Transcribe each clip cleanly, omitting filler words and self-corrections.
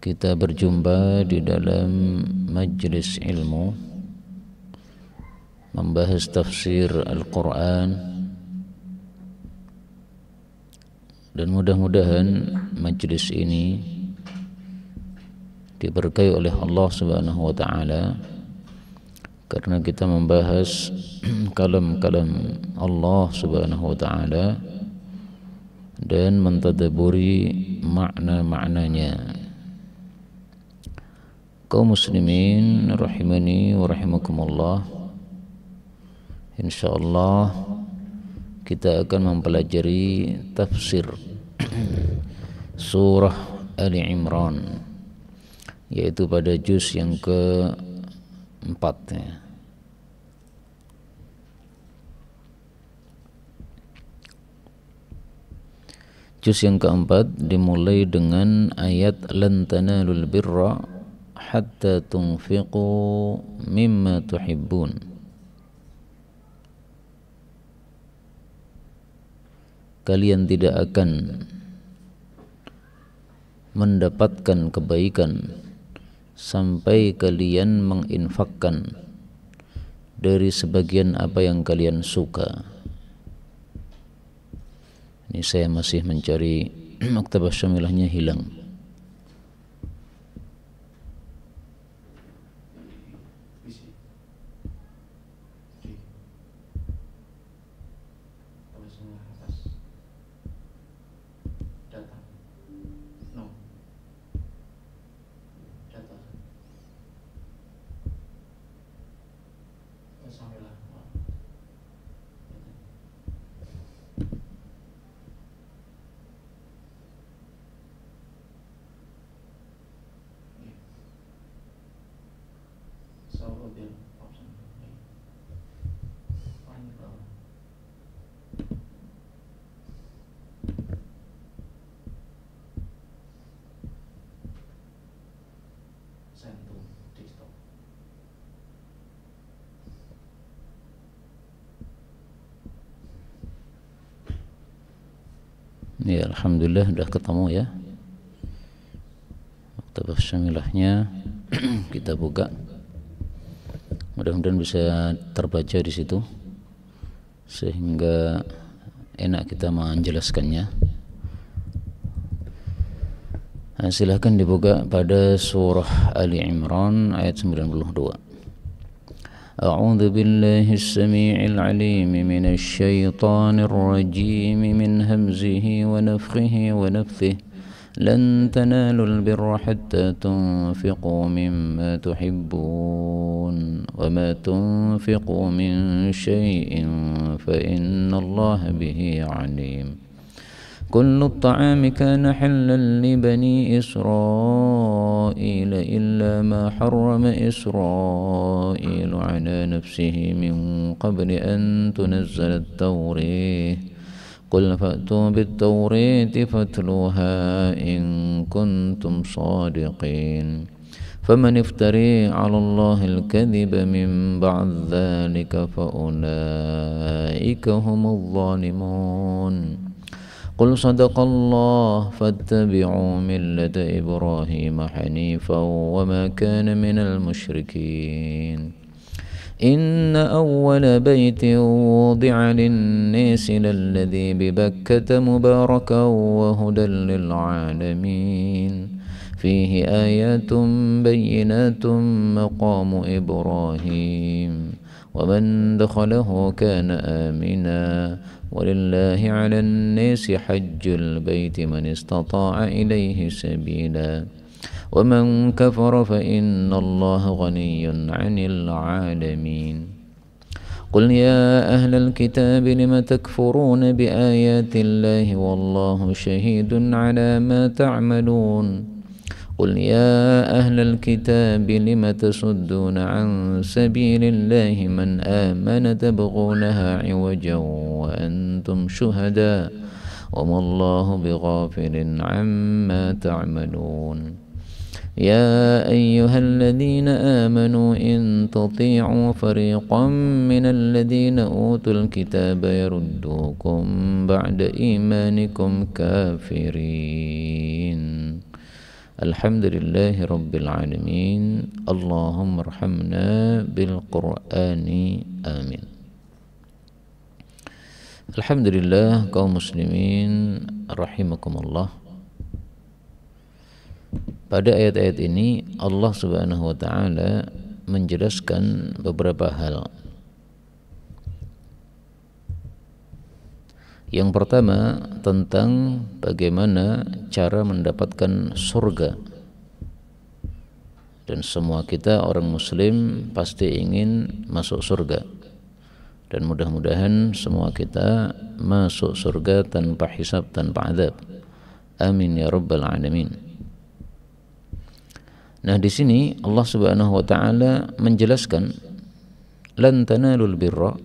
Kita berjumpa di dalam majlis ilmu membahas tafsir Al-Quran, dan mudah-mudahan majlis ini diberkahi oleh Allah Subhanahu wa taala karena kita membahas kalam-kalam Allah Subhanahu wa taala dan mentadaburi makna-maknanya. Kaum muslimin rahimani wa rahimakumullah, insyaallah kita akan mempelajari tafsir surah Ali Imran, yaitu pada juz yang keempat ya. Juz yang keempat dimulai dengan ayat lan tanalul birra hatta tunfiqu mimma tuhibbun. Kalian tidak akan mendapatkan kebaikan sampai kalian menginfakkan dari sebagian apa yang kalian suka. Ini saya masih mencari maktabah syamilahnya, hilang. Ya, alhamdulillah sudah ketemu ya. Maktabah syamilahnya kita buka. Mudah-mudahan bisa terbaca di situ sehingga enak kita menjelaskannya. Nah, silahkan dibuka pada surah Ali Imran ayat 92. أعوذ بالله السميع العليم من الشيطان الرجيم من همزه ونفخه ونفثه لن تنالوا البر حتى تنفقوا مما تحبون وما تنفقوا من شيء فإن الله به عليم كل الطعام كان حلا لبني إسرائيل إلا ما حرم إسرائيل على نفسه من قبل أن تنزل التوراة قل فأتوا بالتوراة فاتلوها إن كنتم صادقين فمن افتري على الله الكذب من بعد ذلك فأولئك هم الظالمون قل صدق الله فاتبعوا ملة إبراهيم حنيفا وما كان من المشركين إن أول بيت وضع للناس للذي ببكة مباركا وهدى للعالمين فيه آيات بينات مقام إبراهيم ومن دخله كان آمنا ولله على الناس حج البيت من استطاع إليه سبيلا ومن كفر فإن الله غني عن العالمين قل يا أهل الكتاب لم تكفرون بآيات الله والله شهيد على ما تعملون قل يا أهل الكتاب لم تصدون عن سبيل الله من آمن تبغونها عوجا وأنتم شهداء وما الله بغافل عما تعملون يا أيها الذين آمنوا إن تطيعوا فريقا من الذين أوتوا الكتاب يردوكم بعد إيمانكم كافرين Alhamdulillahi Rabbil Alamin. Allahumma arhamna bil Qur'ani. Amin. Alhamdulillah kaum muslimin rahimakumullah. Pada ayat-ayat ini Allah Subhanahu wa taala menjelaskan beberapa hal. Yang pertama tentang bagaimana cara mendapatkan surga. Dan semua kita orang muslim pasti ingin masuk surga. Dan mudah-mudahan semua kita masuk surga tanpa hisab, tanpa azab. Amin ya rabbal alamin. Nah, di sini Allah Subhanahu wa taala menjelaskan lan tanalul birra,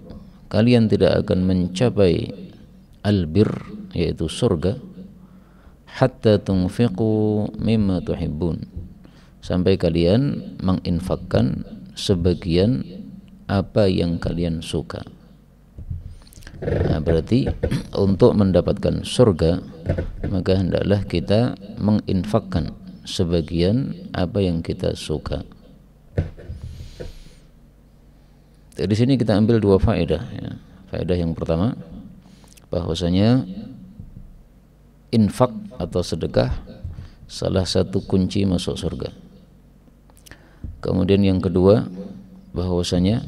kalian tidak akan mencapai albir, yaitu surga, hatta tunfiqu mimma tuhibbun, sampai kalian menginfakkan sebagian apa yang kalian suka. Nah, berarti untuk mendapatkan surga maka hendaklah kita menginfakkan sebagian apa yang kita suka. Di sini kita ambil dua faedah ya. Faedah yang pertama, bahwasanya infak atau sedekah salah satu kunci masuk surga. Kemudian yang kedua, bahwasanya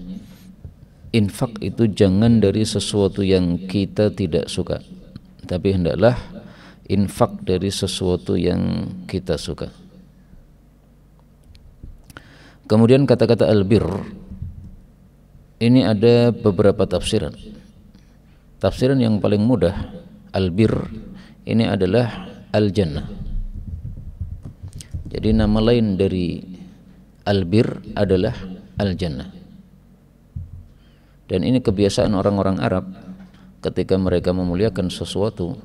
infak itu jangan dari sesuatu yang kita tidak suka, tapi hendaklah infak dari sesuatu yang kita suka. Kemudian kata-kata albir ini ada beberapa tafsiran. Tafsiran yang paling mudah, albir ini adalah al-jannah. Jadi nama lain dari albir adalah al-jannah. Dan ini kebiasaan orang-orang Arab, ketika mereka memuliakan sesuatu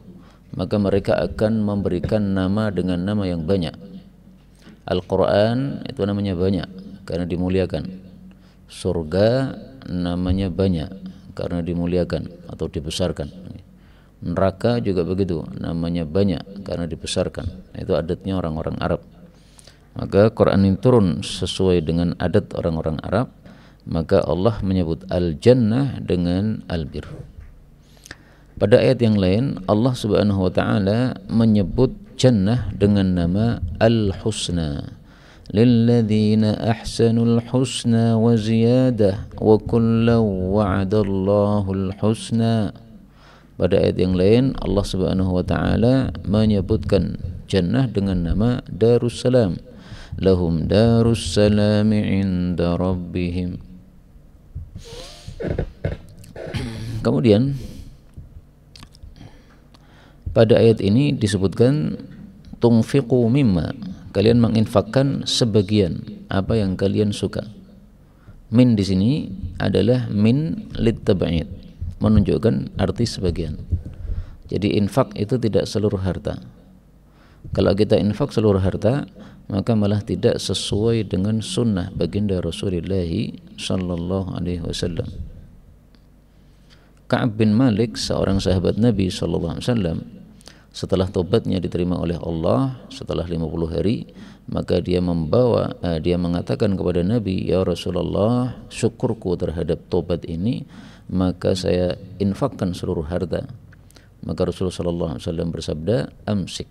maka mereka akan memberikan nama dengan nama yang banyak. Al-Quran itu namanya banyak karena dimuliakan. Surga namanya banyak karena dimuliakan atau dibesarkan. Neraka juga begitu, namanya banyak karena dibesarkan. Itu adatnya orang-orang Arab. Maka Quran ini turun sesuai dengan adat orang-orang Arab. Maka Allah menyebut al-jannah dengan al-bir. Pada ayat yang lain Allah Subhanahu wa taala menyebut jannah dengan nama al-husna. Lilladzina ahsanul husna wa ziyadah wa kullu wa'adallahu al-husna. Pada ayat yang lain Allah Subhanahu wa taala menyebutkan jannah dengan nama Darussalam. Lahum Darussalam 'inda rabbihim. Kemudian pada ayat ini disebutkan tunfiqu mimma, kalian menginfakkan sebagian apa yang kalian suka. Min di sini adalah min litab'id, menunjukkan arti sebagian. Jadi infak itu tidak seluruh harta. Kalau kita infak seluruh harta, maka malah tidak sesuai dengan sunnah baginda Rasulullah sallallahu alaihi wasallam. Ka'ab bin Malik, seorang sahabat Nabi sallallahu alaihi wasallam, setelah tobatnya diterima oleh Allah setelah 50 hari, maka dia mengatakan kepada Nabi, ya Rasulullah, syukurku terhadap tobat ini, maka saya infakkan seluruh harta. Maka Rasulullah sallallahu alaihi wasallam bersabda, amsik,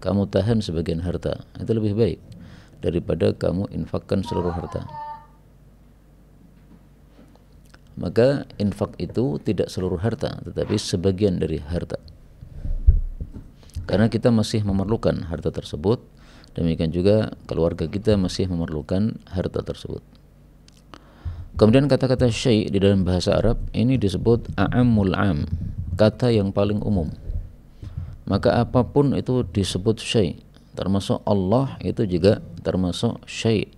kamu tahan sebagian harta, itu lebih baik daripada kamu infakkan seluruh harta. Maka infak itu tidak seluruh harta, tetapi sebagian dari harta. Karena kita masih memerlukan harta tersebut, demikian juga keluarga kita masih memerlukan harta tersebut. Kemudian kata-kata syai' di dalam bahasa Arab ini disebut a'ammul 'am, kata yang paling umum. Maka apapun itu disebut syai', termasuk Allah itu juga termasuk syai'.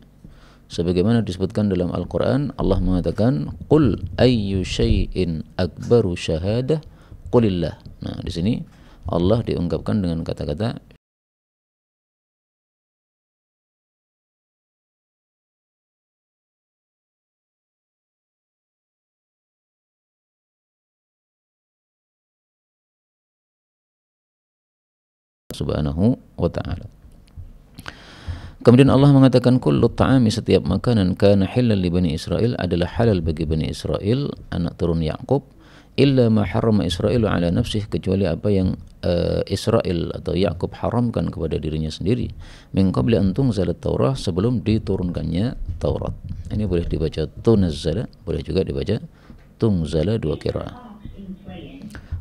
Sebagaimana disebutkan dalam Al-Quran, Allah mengatakan qul ayyu syai'in akbaru syahadah qulillah. Nah, di sini Allah diungkapkan dengan kata-kata Subhanahu wa ta'ala. Kemudian Allah mengatakan kullu ta'ami, setiap makanan kana halal li Bani Israel, adalah halal bagi Bani Israel, anak turun Yakub, illa ma harrama Israel ala nafsih, kecuali apa yang Israel atau Yakub haramkan kepada dirinya sendiri, min qabli an tunzalat Taurah, sebelum diturunkannya Taurat. Ini boleh dibaca tunazzala, boleh juga dibaca tunzala, dua qiraah.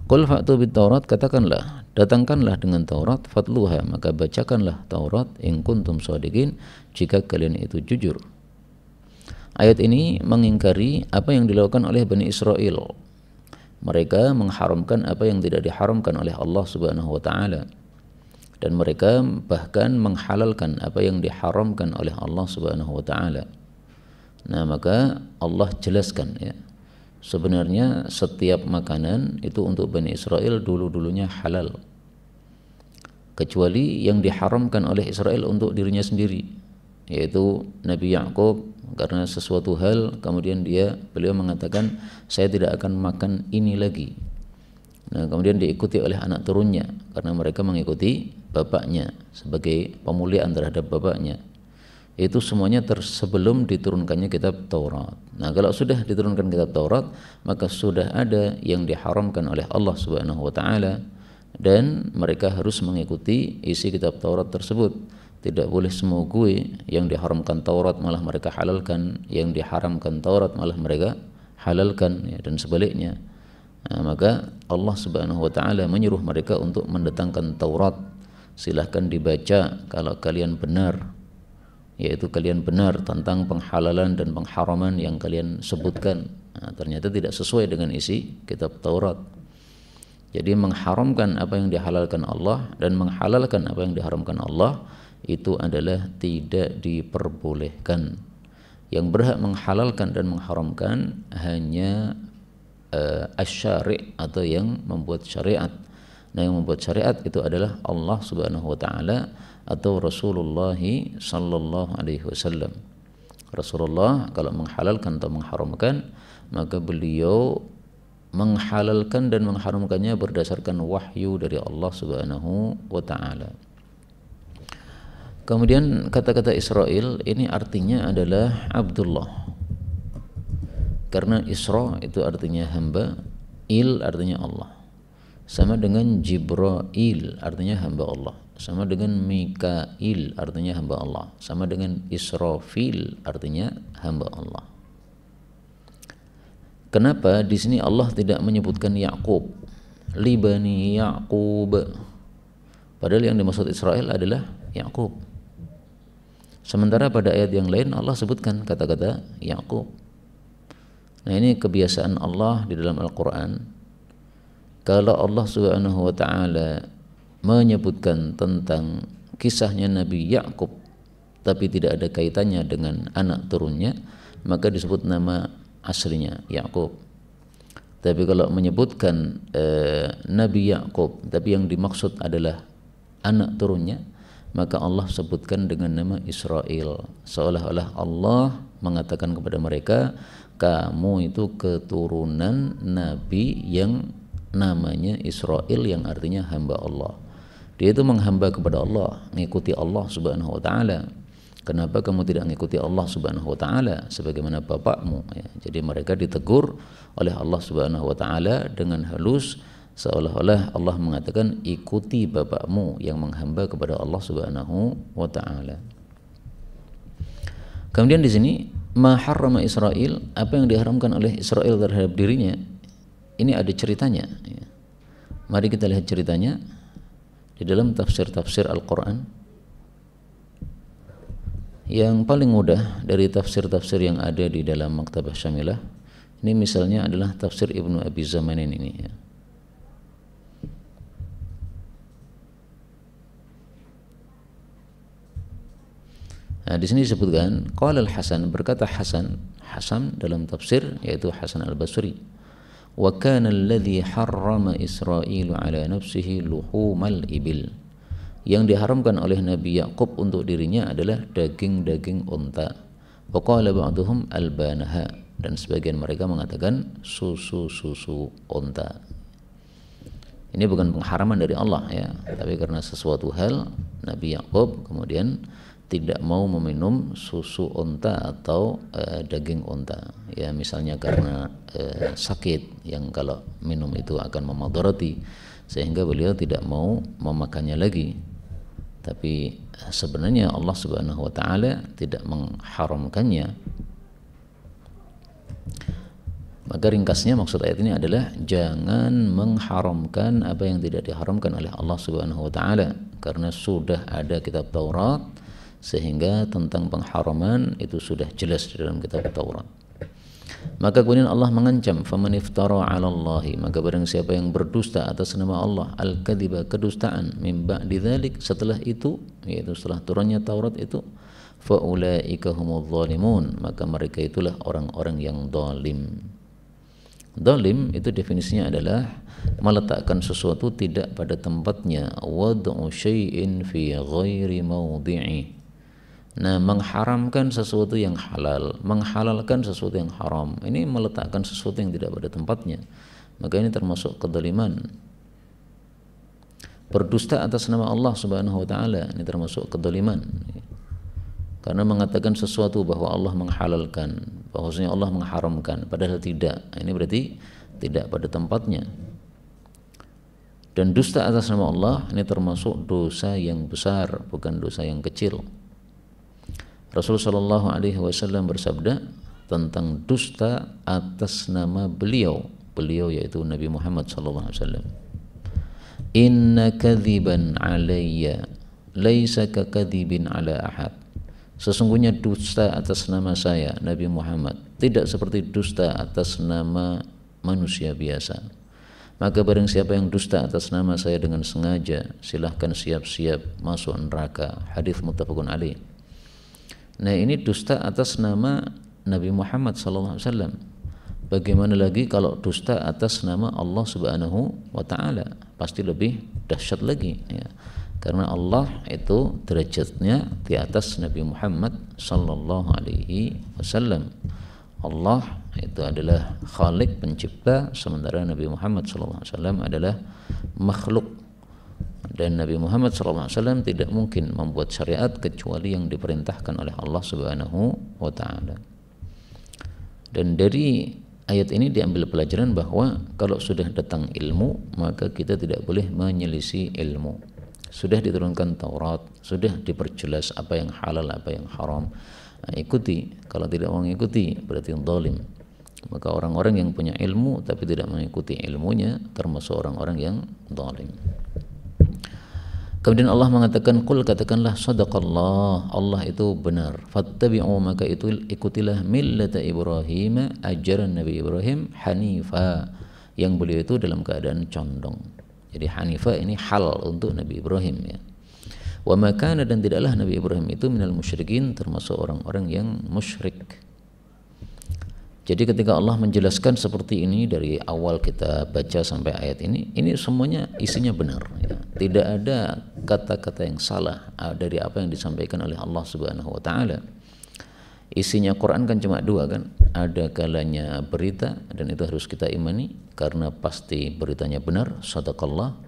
Qul fa'tu bit Taurat, katakanlah, datangkanlah dengan Taurat, fatluha, maka bacakanlah Taurat, in kuntum shadiqin, jika kalian itu jujur. Ayat ini mengingkari apa yang dilakukan oleh Bani Israel. Mereka mengharamkan apa yang tidak diharamkan oleh Allah Subhanahu wa taala, dan mereka bahkan menghalalkan apa yang diharamkan oleh Allah Subhanahu wa taala. Nah, maka Allah jelaskan, ya, sebenarnya setiap makanan itu untuk Bani Israel dulu-dulunya halal, kecuali yang diharamkan oleh Israel untuk dirinya sendiri, yaitu Nabi Yakub. Karena sesuatu hal kemudian beliau mengatakan, saya tidak akan makan ini lagi. Nah, kemudian diikuti oleh anak turunnya, karena mereka mengikuti bapaknya sebagai pemuliaan terhadap bapaknya. Itu semuanya sebelum diturunkannya kitab Taurat. Nah, kalau sudah diturunkan kitab Taurat, maka sudah ada yang diharamkan oleh Allah Subhanahu wa taala, dan mereka harus mengikuti isi kitab Taurat tersebut. Tidak boleh semua kue yang diharamkan Taurat malah mereka halalkan, yang diharamkan Taurat malah mereka halalkan, ya, dan sebaliknya. Nah, maka Allah Subhanahu wa taala menyuruh mereka untuk mendatangkan Taurat. Silahkan dibaca kalau kalian benar, yaitu kalian benar tentang penghalalan dan pengharaman yang kalian sebutkan. Nah, ternyata tidak sesuai dengan isi kitab Taurat. Jadi mengharamkan apa yang dihalalkan Allah dan menghalalkan apa yang diharamkan Allah, itu adalah tidak diperbolehkan. Yang berhak menghalalkan dan mengharamkan hanya asy-syari' atau yang membuat syariat. Nah, yang membuat syariat itu adalah Allah Subhanahu wa taala atau Rasulullah sallallahu alaihi wasallam. Rasulullah kalau menghalalkan atau mengharamkan, maka beliau menghalalkan dan mengharamkannya berdasarkan wahyu dari Allah Subhanahu wa taala. Kemudian kata-kata Israel ini artinya adalah Abdullah, karena Isra itu artinya hamba, Il artinya Allah. Sama dengan Jibril artinya hamba Allah, sama dengan Mikail artinya hamba Allah, sama dengan Israfil artinya hamba Allah. Kenapa di sini Allah tidak menyebutkan Yakub, li Bani Yakub, padahal yang dimaksud Israel adalah Yakub. Sementara pada ayat yang lain Allah sebutkan kata-kata Yakub. Nah, ini kebiasaan Allah di dalam Al-Quran. Kalau Allah Subhanahu wa ta'ala menyebutkan tentang kisahnya Nabi Yakub tapi tidak ada kaitannya dengan anak turunnya, maka disebut nama aslinya Yakub. Tapi kalau menyebutkan Nabi Yakub tapi yang dimaksud adalah anak turunnya, maka Allah sebutkan dengan nama Israel, seolah-olah Allah mengatakan kepada mereka, kamu itu keturunan Nabi yang namanya Israel, yang artinya hamba Allah. Dia itu menghamba kepada Allah, mengikuti Allah Subhanahu wa taala. Kenapa kamu tidak mengikuti Allah Subhanahu wa taala sebagaimana bapakmu, ya. Jadi mereka ditegur oleh Allah Subhanahu wa taala dengan halus, seolah-olah Allah mengatakan ikuti bapakmu yang menghamba kepada Allah Subhanahu wa taala. Kemudian di sini ma harrama Israel, apa yang diharamkan oleh Israel terhadap dirinya, ini ada ceritanya, ya. Mari kita lihat ceritanya di dalam tafsir-tafsir Al-Quran. Yang paling mudah dari tafsir-tafsir yang ada di dalam Maktabah Syamilah ini misalnya adalah tafsir Ibnu Abi Zamanin ini, ya. Nah, di sini disebutkan qala al-Hasan, berkata Hasan dalam tafsir, yaitu Hasan al-Basri, wa kana alladhi harrama Israilu ala nafsihi luhumal ibil, yang diharamkan oleh Nabi Yakub untuk dirinya adalah daging-daging unta. Wa qala ba'duhum albanaha, dan sebagian mereka mengatakan susu-susu unta. Ini bukan pengharaman dari Allah, ya, tapi karena sesuatu hal Nabi Yakub kemudian tidak mau meminum susu unta atau daging unta, ya misalnya karena sakit yang kalau minum itu akan memudarati, sehingga beliau tidak mau memakannya lagi. Tapi sebenarnya Allah Subhanahu wa taala tidak mengharamkannya. Maka ringkasnya maksud ayat ini adalah jangan mengharamkan apa yang tidak diharamkan oleh Allah Subhanahu wa taala, karena sudah ada kitab Taurat sehingga tentang pengharaman itu sudah jelas di dalam kitab Taurat. Maka kemudian Allah mengancam, faman iftara 'ala Allahi, maka barang siapa yang berdusta atas nama Allah, al-kadziba, kedustaan, min ba'di dzalik, setelah itu, yaitu setelah turunnya Taurat itu, fa ulaika humudz zalimun, maka mereka itulah orang-orang yang zalim. Zalim itu definisinya adalah meletakkan sesuatu tidak pada tempatnya, wad'u syai'in fi ghairi mawdi'i. Nah, mengharamkan sesuatu yang halal, menghalalkan sesuatu yang haram, ini meletakkan sesuatu yang tidak pada tempatnya. Maka ini termasuk kedzaliman. Berdusta atas nama Allah Subhanahu wa taala, ini termasuk kedzaliman. Karena mengatakan sesuatu bahwa Allah menghalalkan, bahwasanya Allah mengharamkan, padahal tidak. Ini berarti tidak pada tempatnya. Dan dusta atas nama Allah ini termasuk dosa yang besar, bukan dosa yang kecil. Rasulullah Shallallahu Alaihi Wasallam bersabda tentang dusta atas nama beliau yaitu Nabi Muhammad Shallallahu Alaihi Wasallam. Inna kadziban alayya laisa kakadzibin ala ahad. Sesungguhnya dusta atas nama saya Nabi Muhammad tidak seperti dusta atas nama manusia biasa. Maka barang siapa yang dusta atas nama saya dengan sengaja, silahkan siap-siap masuk neraka. Hadis muttafaqun alaih. Nah, ini dusta atas nama Nabi Muhammad SAW. Bagaimana lagi kalau dusta atas nama Allah Subhanahu wa taala? Pasti lebih dahsyat lagi, ya. Karena Allah itu derajatnya di atas Nabi Muhammad sallallahu alaihi wasallam. Allah itu adalah Khalik, pencipta, sementara Nabi Muhammad sallallahu alaihi wasallam adalah makhluk. Dan Nabi Muhammad sallallahu alaihi wasallam tidak mungkin membuat syariat kecuali yang diperintahkan oleh Allah Subhanahu wa taala. Dan dari ayat ini diambil pelajaran bahwa kalau sudah datang ilmu, maka kita tidak boleh menyelisih ilmu. Sudah diturunkan Taurat, sudah diperjelas apa yang halal, apa yang haram. Nah, ikuti. Kalau tidak mau mengikuti berarti zalim. Maka orang-orang yang punya ilmu tapi tidak mengikuti ilmunya termasuk orang-orang yang zalim. Kemudian Allah mengatakan, qul, katakanlah, sadaqallah, Allah itu benar. Fattabi'u, maka itu ikutilah millata Ibrahim, ajaran Nabi Ibrahim, hanifa, yang beliau itu dalam keadaan condong. Jadi hanifa ini hal untuk Nabi Ibrahim, ya. Wa ma kana, dan tidaklah Nabi Ibrahim itu minal musyrikin, termasuk orang-orang yang musyrik. Jadi ketika Allah menjelaskan seperti ini dari awal kita baca sampai ayat ini semuanya isinya benar, ya. Tidak ada kata-kata yang salah dari apa yang disampaikan oleh Allah Subhanahu wa taala. Isinya Quran kan cuma dua kan, ada kalanya berita dan itu harus kita imani karena pasti beritanya benar, sadaqallah.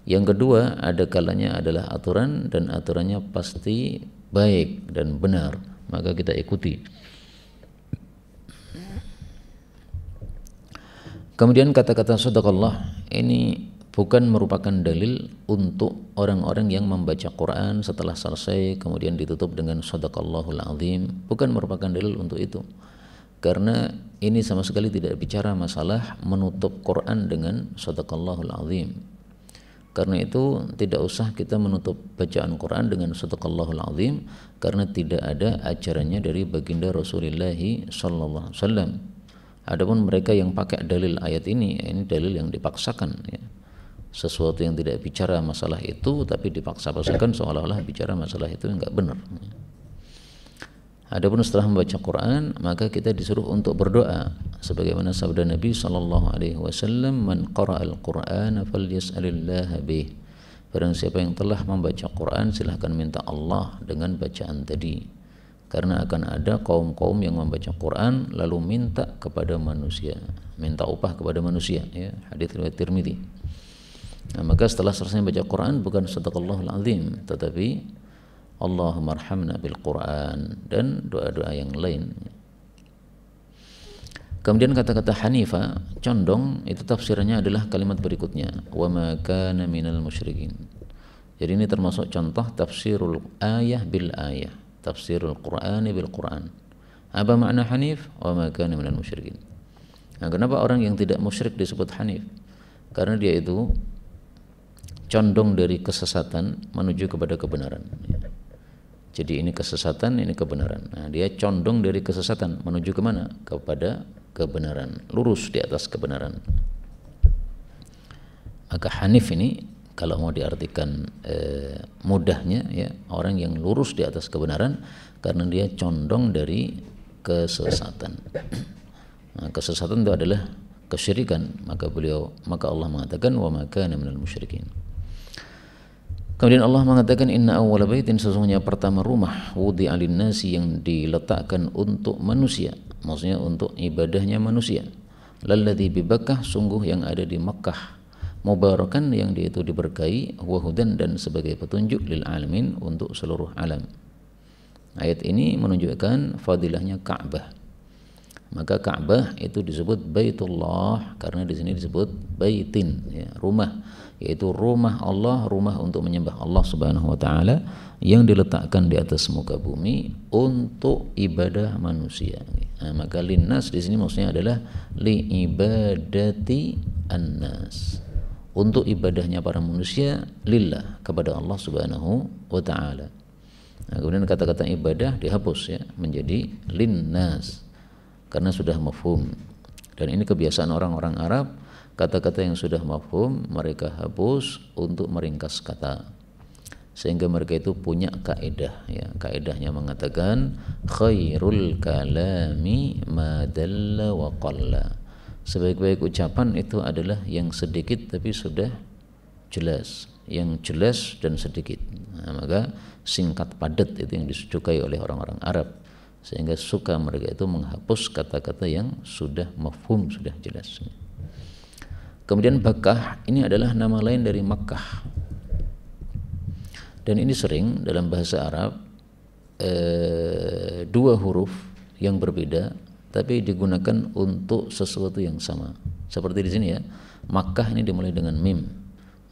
Yang kedua, ada kalanya adalah aturan dan aturannya pasti baik dan benar, maka kita ikuti. Kemudian kata-kata sadaqallah ini bukan merupakan dalil untuk orang-orang yang membaca Quran setelah selesai kemudian ditutup dengan sadaqallahul azim, bukan merupakan dalil untuk itu. Karena ini sama sekali tidak bicara masalah menutup Quran dengan sadaqallahul azim. Karena itu tidak usah kita menutup bacaan Quran dengan sadaqallahul azim, karena tidak ada ajarannya dari baginda Rasulullah sallallahu alaihi wasallam. Adapun mereka yang pakai dalil ayat ini dalil yang dipaksakan, ya. Sesuatu yang tidak bicara masalah itu tapi dipaksa-paksakan seolah-olah bicara masalah itu enggak benar. Adapun setelah membaca Quran, maka kita disuruh untuk berdoa sebagaimana sabda Nabi sallallahu alaihi wasallam, man qara'al Qur'ana falyas'alillaha bih. Barang siapa yang telah membaca Quran, silahkan minta Allah dengan bacaan tadi. Karena akan ada kaum-kaum yang membaca Quran lalu minta kepada manusia, minta upah kepada manusia, ya. Hadits riwayat Tirmidzi. Nah, maka setelah selesai baca Quran bukan sadaqallahul azim, tetapi Allahumma arhamna bil Quran, dan doa-doa yang lain. Kemudian kata-kata Hanifa, condong, itu tafsirannya adalah kalimat berikutnya, wa ma kana minal musyrikin. Jadi ini termasuk contoh tafsirul ayah bil ayah, tafsirul Qur'ani bil Qur'an. Apa makna Hanif? Wa ma kana minal musyrikin. Nah, kenapa orang yang tidak musyrik disebut Hanif? Karena dia itu condong dari kesesatan menuju kepada kebenaran. Jadi ini kesesatan, ini kebenaran. Nah, dia condong dari kesesatan menuju kemana? Kepada kebenaran, lurus di atas kebenaran. Maka Hanif ini kalau mau diartikan mudahnya, ya, orang yang lurus di atas kebenaran karena dia condong dari kesesatan. Nah, kesesatan itu adalah kesyirikan. Maka Allah mengatakan wa ma kana minal musyrikin. Kemudian Allah mengatakan inna awwala baitin, sesungguhnya pertama rumah wudi'a lin-nasi, yang diletakkan untuk manusia, maksudnya untuk ibadahnya manusia, lalladzi bi Bakkah, sungguh yang ada di Makkah, mubarakan, yang dia itu diberkahi, wa hudan, dan sebagai petunjuk, lil alamin, untuk seluruh alam. Ayat ini menunjukkan fadilahnya Ka'bah. Maka Ka'bah itu disebut Baitullah karena di sini disebut baitin, ya, rumah, yaitu rumah Allah, rumah untuk menyembah Allah Subhanahu wa taala, yang diletakkan di atas muka bumi untuk ibadah manusia. Nah, maka linnas di sini maksudnya adalah li ibadati annas, untuk ibadahnya para manusia, lillah, kepada Allah Subhanahu wa taala. Nah, kemudian kata-kata ibadah dihapus, ya, menjadi linnas karena sudah mafhum. Dan ini kebiasaan orang-orang Arab, kata-kata yang sudah mafhum mereka hapus untuk meringkas kata, sehingga mereka itu punya kaidah, ya. Kaidahnya mengatakan khairul kalami ma dalla wa qalla, sebaik-baik ucapan itu adalah yang sedikit tapi sudah jelas, yang jelas dan sedikit. Nah, maka singkat padat itu yang disukai oleh orang-orang Arab, sehingga suka mereka itu menghapus kata-kata yang sudah mafhum, sudah jelas. Kemudian Bakkah ini adalah nama lain dari Makkah, dan ini sering dalam bahasa Arab dua huruf yang berbeda tapi digunakan untuk sesuatu yang sama. Seperti di sini, ya, Makkah ini dimulai dengan mim.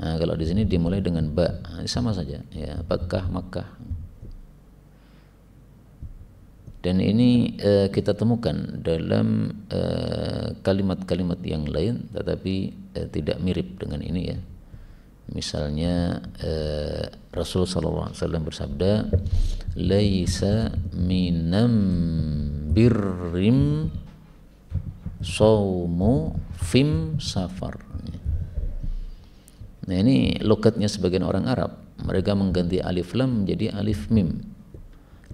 Nah, kalau di sini dimulai dengan ba, sama saja, ya, Bakkah, Makkah. Dan ini kita temukan dalam kalimat-kalimat yang lain, tetapi tidak mirip dengan ini, ya. Misalnya Rasul sallallahu alaihi wasallam bersabda, laisa minam birrim saumu fim safar. Nah, ini logatnya sebagian orang Arab, mereka mengganti alif lam menjadi alif mim.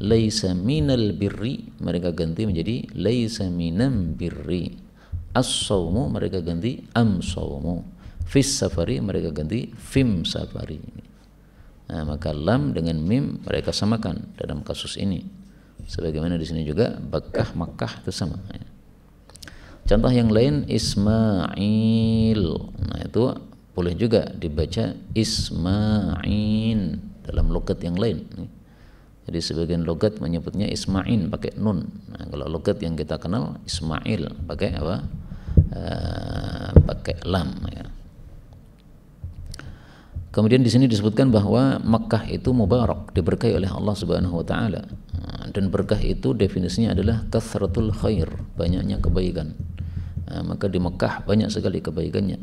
Laisa minal birri mereka ganti menjadi laisa minam birri. As-saumu mereka ganti am-saumu. Fis safari mereka ganti fim safari. Nah, maka lam dengan mim mereka samakan dalam kasus ini. Sebagaimana di sini juga Bakkah, Makkah itu sama, ya. Contoh yang lain Ismail. Nah, itu boleh juga dibaca Ismain dalam logat yang lain. Jadi sebagian logat menyebutnya Ismail pakai nun. Nah, kalau logat yang kita kenal Ismail pakai apa? Pakai lam, ya. Kemudian di sini disebutkan bahwa Makkah itu mubarak, diberkahi oleh Allah Subhanahu wa taala. Dan berkah itu definisinya adalah kathratul khair, banyaknya kebaikan. Maka di Makkah banyak sekali kebaikannya.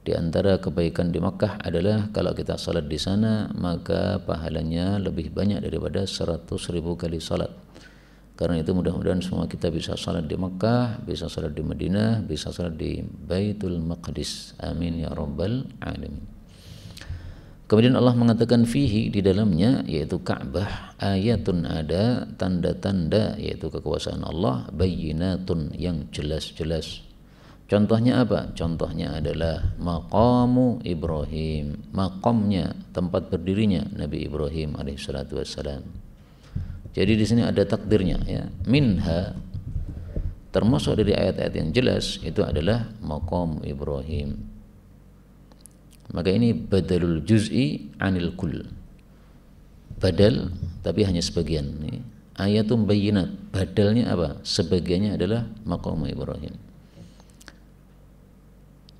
Di antara kebaikan di Makkah adalah kalau kita salat di sana maka pahalanya lebih banyak daripada 100.000 kali salat. Karena itu mudah-mudahan semua kita bisa salat di Makkah, bisa salat di Madinah, bisa salat di Baitul Maqdis. Amin ya rabbal alamin. Kemudian Allah mengatakan fihi, di dalamnya, yaitu Ka'bah, ayatun, ada tanda-tanda, yaitu kekuasaan Allah, bayyinatun, yang jelas-jelas. Contohnya apa? Contohnya adalah maqamu Ibrahim, maqamnya, tempat berdirinya Nabi Ibrahim alaihissalatu wassalam. Jadi di sini ada takdirnya, ya. Minha, termasuk dari ayat-ayat yang jelas itu adalah maqam Ibrahim. Maka ini badalul juz'i anil kull. badal tapi hanya sebagian. Ayatun bayyinat, badalnya apa? Sebagiannya adalah maqam Ibrahim.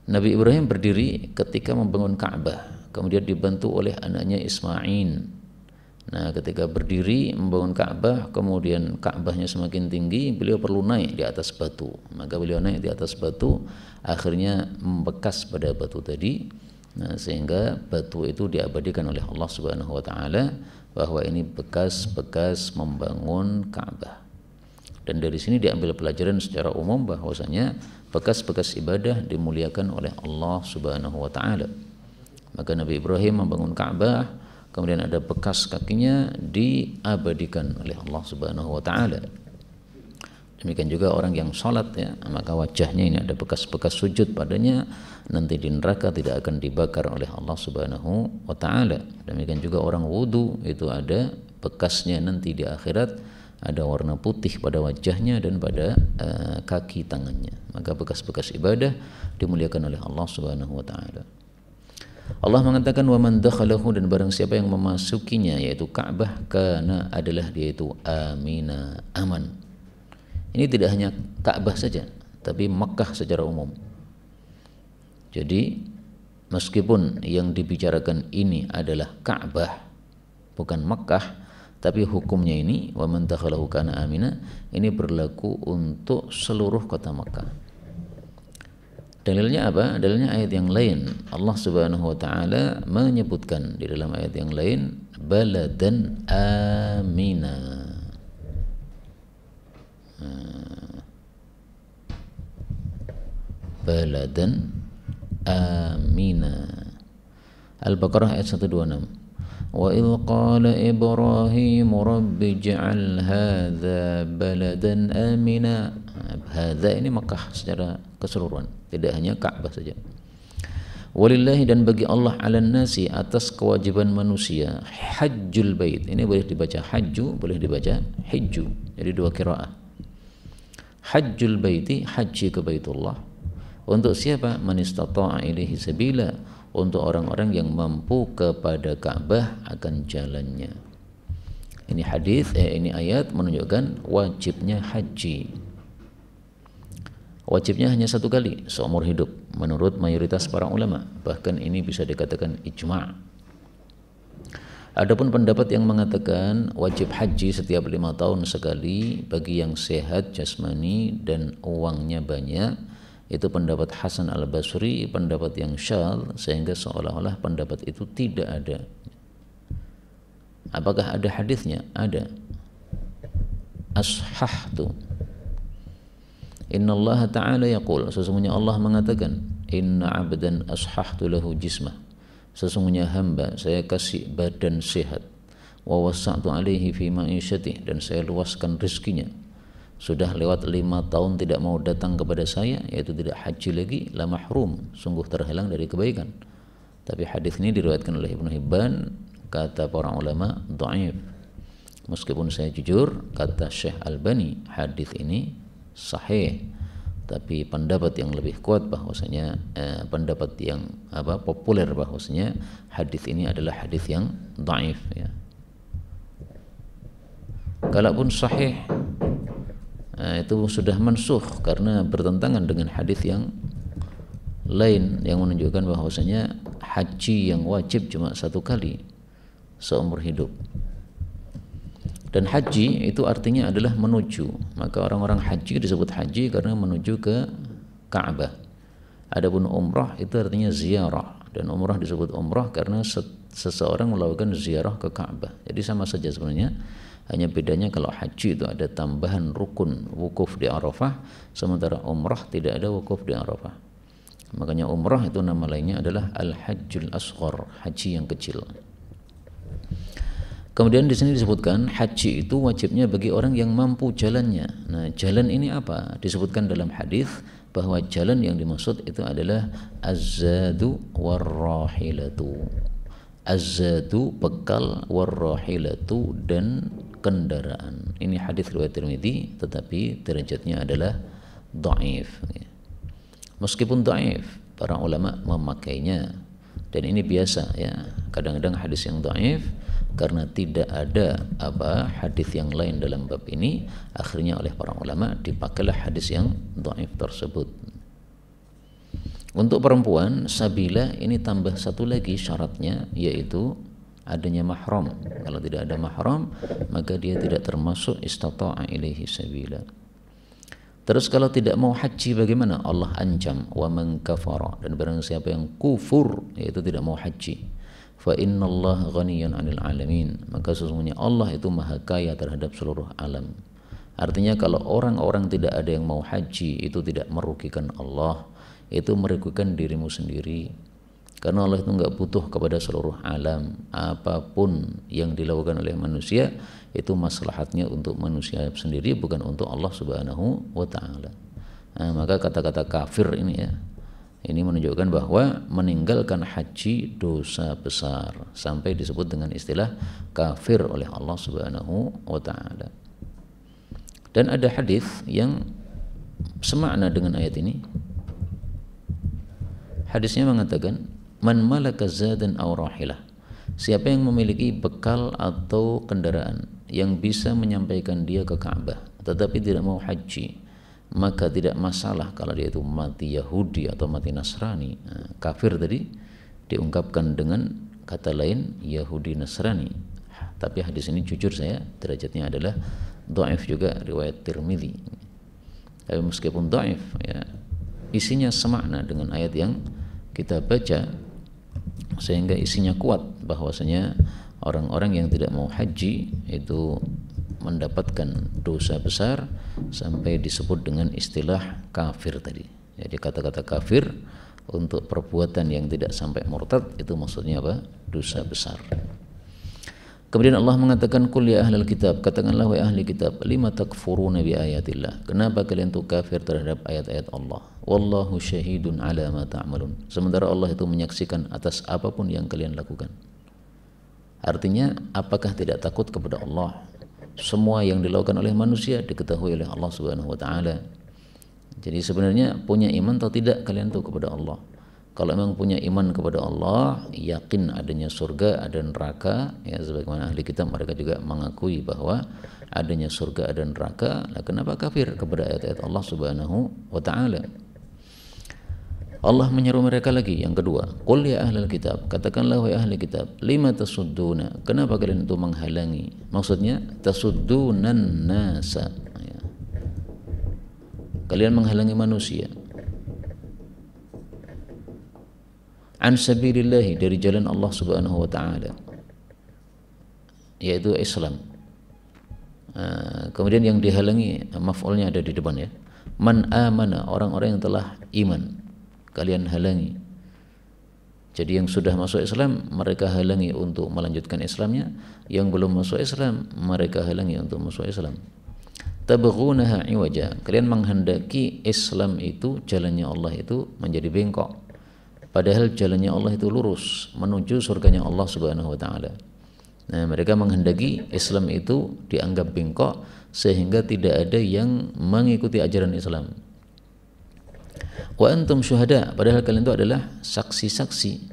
Nabi Ibrahim berdiri ketika membangun Ka'bah, kemudian dibantu oleh anaknya Ismail. Nah, ketika berdiri membangun Ka'bah, kemudian Ka'bahnya semakin tinggi, beliau perlu naik di atas batu. Maka beliau naik di atas batu, akhirnya membekas pada batu tadi. Nah, sehingga batu itu diabadikan oleh Allah Subhanahu wa taala bahwa ini bekas-bekas membangun Ka'bah. Dan dari sini diambil pelajaran secara umum bahwasanya bekas-bekas ibadah dimuliakan oleh Allah Subhanahu wa taala. Maka Nabi Ibrahim membangun Ka'bah, kemudian ada bekas kakinya diabadikan oleh Allah Subhanahu wa taala. Demikian juga orang yang sholat, ya, maka wajahnya ini ada bekas-bekas sujud padanya, nanti di neraka tidak akan dibakar oleh Allah Subhanahu wa taala. Demikian juga orang wudu, itu ada bekasnya nanti di akhirat, ada warna putih pada wajahnya dan pada kaki tangannya. Maka bekas-bekas ibadah dimuliakan oleh Allah Subhanahu wa taala. Allah mengatakan wa man dakhalahu, dan barang siapa yang memasukinya, yaitu Ka'bah, kana adalah dia itu amina, aman. Ini tidak hanya Ka'bah saja, tapi Makkah secara umum. Jadi meskipun yang dibicarakan ini adalah Ka'bah bukan Makkah, tapi hukumnya ini wa man dakhalahu kana amina, ini berlaku untuk seluruh kota Makkah. Dalilnya apa? Dalilnya ayat yang lain. Allah Subhanahu wa taala menyebutkan di dalam ayat yang lain baladan amina. Baladan amina. Al-Baqarah ayat 126. Wa idh qala Ibrahim rabbi ij'al hadza baladan amina. Hadza ini Makkah secara keseluruhan, tidak hanya Ka'bah saja. Walillahi, dan bagi Allah, 'alan nasi, atas kewajiban manusia, hajjul bait. Ini boleh dibaca hajju, boleh dibaca hijju. Jadi dua qiraah. Hajjul baiti, haji ke Baitullah. Untuk siapa? Man istata'a ilaihi sabila, untuk orang-orang yang mampu kepada Ka'bah akan jalannya. Ini hadis, ini ayat menunjukkan wajibnya haji. Wajibnya hanya satu kali seumur hidup menurut mayoritas para ulama, bahkan ini bisa dikatakan ijma'. Adapun pendapat yang mengatakan wajib haji setiap 5 tahun sekali bagi yang sehat jasmani dan uangnya banyak, itu pendapat Hasan al-Basri, pendapat yang syadz, sehingga seolah-olah pendapat itu tidak ada. Apakah ada hadisnya? Ada. Ashahtu, Inna Allah Ta'ala yaqul, sesungguhnya Allah mengatakan, inna abdan ashahtu lahu jismah, sesungguhnya hamba saya kasih badan sehat, wa wasa'tu alaihi fi ma'isyatih, dan saya luaskan rizkinya. Sudah lewat 5 tahun tidak mau datang kepada saya, yaitu tidak haji lagi, la mahrum, sungguh terhalang dari kebaikan. Tapi hadis ini diriwayatkan oleh Ibnu Hibban, kata para ulama dhaif. Meskipun saya jujur, kata Syekh Albani, hadis ini sahih, tapi pendapat yang lebih kuat bahwasanya pendapat yang populer bahwasanya hadis ini adalah hadis yang dhaif, ya. Kalaupun sahih, itu sudah mansukh karena bertentangan dengan hadis yang lain yang menunjukkan bahwasanya haji yang wajib cuma 1 kali seumur hidup. Dan haji itu artinya adalah menuju. Maka orang-orang haji disebut haji karena menuju ke Ka'bah. Adapun umrah itu artinya ziarah, dan umrah disebut umrah karena seseorang melakukan ziarah ke Ka'bah. Jadi sama saja sebenarnya, hanya bedanya kalau haji itu ada tambahan rukun wukuf di Arafah, sementara umrah tidak ada wukuf di Arafah. Makanya umrah itu nama lainnya adalah al-hajjul asghar, haji yang kecil. Kemudian di sini disebutkan haji itu wajibnya bagi orang yang mampu jalannya. Nah, jalan ini apa? Disebutkan dalam hadis bahwa jalan yang dimaksud itu adalah az-zadu war-rahilatu. Az-zadu bekal, war-rahilatu dan kendaraan. Ini hadis riwayat Tirmidzi, tetapi derajatnya adalah dhaif. Meskipun dhaif, para ulama memakainya, dan ini biasa, ya. Kadang-kadang hadis yang dhaif karena tidak ada hadis yang lain dalam bab ini, akhirnya oleh para ulama dipakailah hadis yang dhaif tersebut. Untuk perempuan sabila ini tambah satu lagi syaratnya, yaitu adanya mahram. Kalau tidak ada mahram, maka dia tidak termasuk istata'a ilaihi sabila. Terus kalau tidak mau haji bagaimana? Allah ancam, wa man kafara, dan barang siapa yang kufur, yaitu tidak mau haji, fa innallaha ghaniyyun 'anil 'alamin, maka sesungguhnya Allah itu maha kaya terhadap seluruh alam. Artinya kalau orang-orang tidak ada yang mau haji, itu tidak merugikan Allah, itu merugikan dirimu sendiri. Karena Allah itu enggak butuh kepada seluruh alam. Apapun yang dilakukan oleh manusia itu maslahatnya untuk manusia sendiri, bukan untuk Allah Subhanahu wa taala. Maka kata-kata kafir ini ya, ini menunjukkan bahwa meninggalkan haji dosa besar, sampai disebut dengan istilah kafir oleh Allah Subhanahu wa taala. Dan ada hadis yang semakna dengan ayat ini. Hadisnya mengatakan, man malaka zadan aw rahilah, siapa yang memiliki bekal atau kendaraan yang bisa menyampaikan dia ke Ka'bah tetapi tidak mau haji, maka tidak masalah kalau dia itu mati Yahudi atau mati Nasrani. Kafir tadi diungkapkan dengan kata lain Yahudi Nasrani. Tapi hadis ini jujur saya derajatnya adalah dhaif juga, riwayat Tirmidzi. Tapi meskipun dhaif ya, isinya semakna dengan ayat yang kita baca, sehingga isinya kuat bahwasanya orang-orang yang tidak mau haji itu mendapatkan dosa besar sampai disebut dengan istilah kafir tadi. Jadi kata-kata kafir untuk perbuatan yang tidak sampai murtad itu maksudnya apa? Dosa besar. Kemudian Allah mengatakan, qul ya ahlal kitab, katakanlah wahai ahli kitab, lima takfuruna bi ayatillah, kenapa kalian itu kafir terhadap ayat-ayat Allah? Wallahu syahidun ala ma ta'malun, sementara Allah itu menyaksikan atas apapun yang kalian lakukan. Artinya, apakah tidak takut kepada Allah? Semua yang dilakukan oleh manusia diketahui oleh Allah Subhanahu wa taala. Jadi sebenarnya punya iman atau tidak kalian itu kepada Allah? Kalau memang punya iman kepada Allah, yakin adanya surga, ada neraka, ya sebagaimana ahli kitab mereka juga mengakui bahwa adanya surga, ada neraka, lah kenapa kafir kepada ayat-ayat Allah Subhanahu wa taala? Allah menyeru mereka lagi yang kedua, qul ya ahlal kitab, katakanlah wahai ahli kitab, lima tasudduna, kenapa kalian itu menghalangi? Maksudnya tasuddunan nasa, ya. Kalian menghalangi manusia an sabilillahi, dari jalan Allah Subhanahu wa taala, yaitu Islam. Kemudian yang dihalangi maf'ulnya ada di depan ya. Man amana, orang-orang yang telah iman kalian halangi. Jadi yang sudah masuk Islam mereka halangi untuk melanjutkan Islamnya, yang belum masuk Islam mereka halangi untuk masuk Islam. Tabghunaha iwaja, kalian menghendaki Islam itu, jalannya Allah itu menjadi bengkok, padahal jalannya Allah itu lurus menuju surganya Allah Subhanahu wa taala. Nah, mereka menghendaki Islam itu dianggap bengkok sehingga tidak ada yang mengikuti ajaran Islam. Wa antum syuhada, padahal kalian itu adalah saksi-saksi.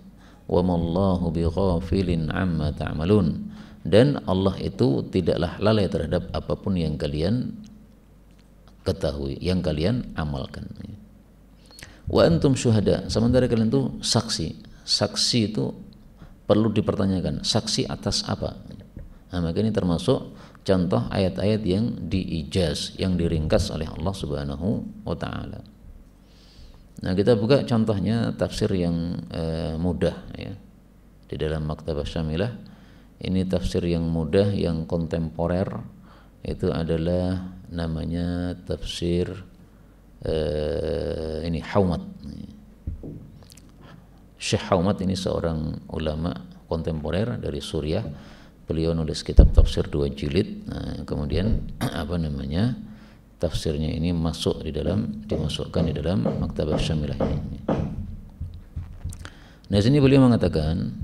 Wa mallahu bighafilin amma ta'malun, dan Allah itu tidaklah lalai terhadap apapun yang kalian ketahui, yang kalian amalkan. Wa antum syuhada, sementara kalian itu saksi. Saksi itu perlu dipertanyakan, saksi atas apa? Nah, maka ini termasuk contoh ayat-ayat yang diijaz, yang diringkas oleh Allah Subhanahu wa taala. Nah, kita buka contohnya tafsir yang mudah ya. Di dalam Maktabah Syamilah ini tafsir yang mudah, yang kontemporer, itu adalah namanya tafsir ini Haumat. Syekh Haumat ini seorang ulama kontemporer dari Suriah. Beliau nulis kitab tafsir 2 jilid. Nah, kemudian tafsirnya ini dimasukkan di dalam Maktabah Syamilah ini. Nah, sini beliau mengatakan,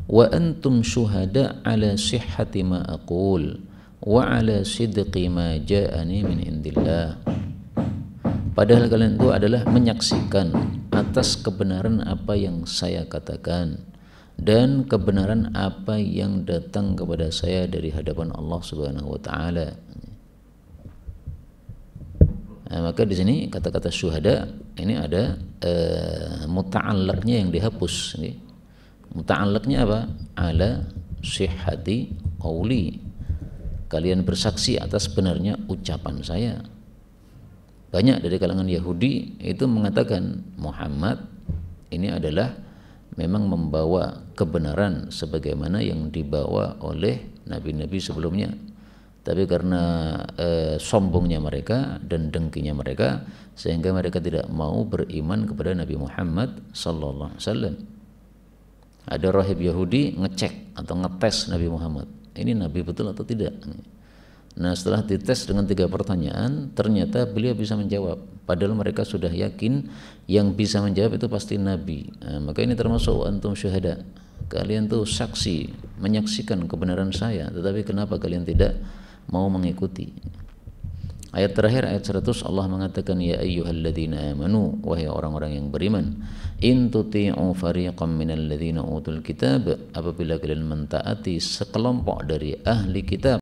wa antum syuhada ala sihhati ma aqul wa ala sidqi ma ja'ani min indillah. Padahal kalian itu adalah menyaksikan atas kebenaran apa yang saya katakan dan kebenaran apa yang datang kepada saya dari hadapan Allah Subhanahu wa taala. Nah, maka di sini kata-kata syuhada ini ada muta'allaqnya yang dihapus. Muta'allaqnya apa? Ala sihhati qauli. Kalian bersaksi atas benarnya ucapan saya. Banyak dari kalangan Yahudi itu mengatakan Muhammad ini adalah memang membawa kebenaran sebagaimana yang dibawa oleh nabi-nabi sebelumnya. Tapi karena sombongnya mereka dan dengkinya mereka, sehingga mereka tidak mau beriman kepada Nabi Muhammad sallallahu alaihi wasallam. Ada rahib Yahudi ngecek atau ngetes Nabi Muhammad, ini nabi betul atau tidak. Nah, setelah dites dengan 3 pertanyaan, ternyata beliau bisa menjawab. Padahal mereka sudah yakin yang bisa menjawab itu pasti nabi. Nah, maka ini termasuk antum syuhada. Kalian tuh saksi, menyaksikan kebenaran saya, tetapi kenapa kalian tidak mau mengikuti? Ayat terakhir, ayat 100, Allah mengatakan, ya ayyuhalladzina amanu, wahai orang-orang yang beriman, in tuti'u fariqam minal ladzina utul kitab, apabila kalian mentaati sekelompok dari ahli kitab,